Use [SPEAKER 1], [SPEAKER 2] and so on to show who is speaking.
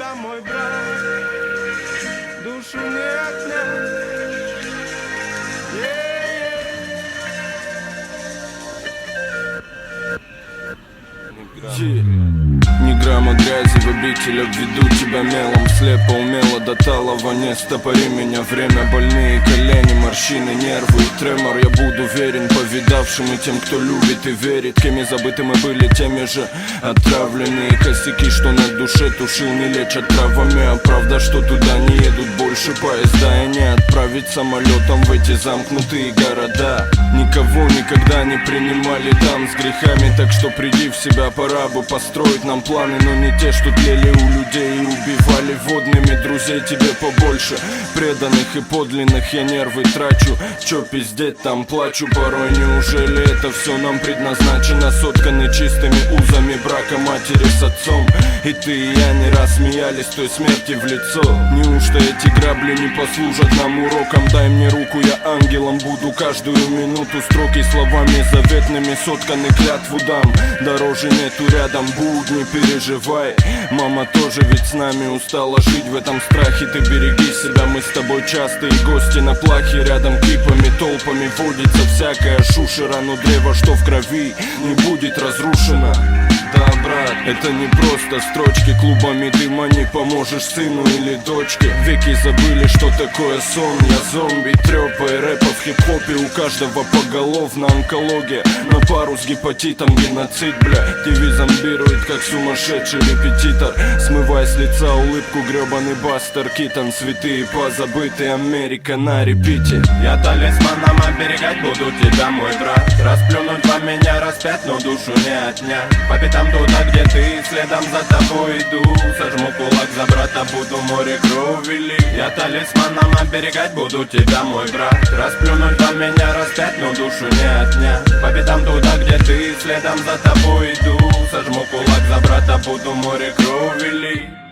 [SPEAKER 1] тебя, мой брат, душу не отнять.
[SPEAKER 2] Ни грамма грязи в обитель, обведу тебя мелом. Слепо, умело, до талого не стопори меня. Время, больные колени, морщины, нервы и тремор. Я буду верен повидавшим и тем, кто любит и верит. Кеми забыты мы были, теми же отравленные косяки, что на душе тушил, не лечат травами. А правда, что туда не едут больше поезда, и не отправить самолетом в эти замкнутые города. Никого никогда не принимали там с грехами, так что приди в себя, пора бы построить нам планы, но не те, что тлели у людей и убивали водными. Друзей тебе побольше, преданных и подлинных. Я нервы трачу, чё пиздеть там плачу порой. Неужели это все нам предназначено? Сотканы чистыми узами брака матери с отцом. И ты и я не раз смеялись той смерти в лицо. Неужто эти грабли не послужат нам уроком? Дай мне руку, я ангелом буду каждую минуту. Строки словами заветными сотканы, клятву дам. Дороже нету рядом, будни, переживай. Мама тоже ведь с нами устала жить в этом страхе. Ты береги себя, мы с тобой частые гости на плахе. Рядом кипами, толпами водится всякая шушера, но древо, что в крови, не будет разрушено. Да, брат, это не просто строчки. Клубами дыма не поможешь сыну или дочке. Веки забыли, что такое сон. Я зомби, трёпа и рэпа в хип-хопе. У каждого поголовно онкология на пару с гепатитом, геноцид, бля. ТВ зомбирует, как сумасшедший репетитор, смывая с лица улыбку грёбаный Бастер Китон. Святые позабытые, Америка на репите.
[SPEAKER 1] Я талисманом оберегать буду тебя, мой брат. Расплюнуть во меня распять, но душу не отнять. По пятам туда, где ты, следом за тобой иду. Сожму кулак за брата, буду море крови лить. Я талисманом оберегать буду тебя, мой брат. Расплюнуть во меня распять, но душу не отнять. По пятам туда, где ты, следом за тобой иду. Сожму кулак за брата, буду море крови лить.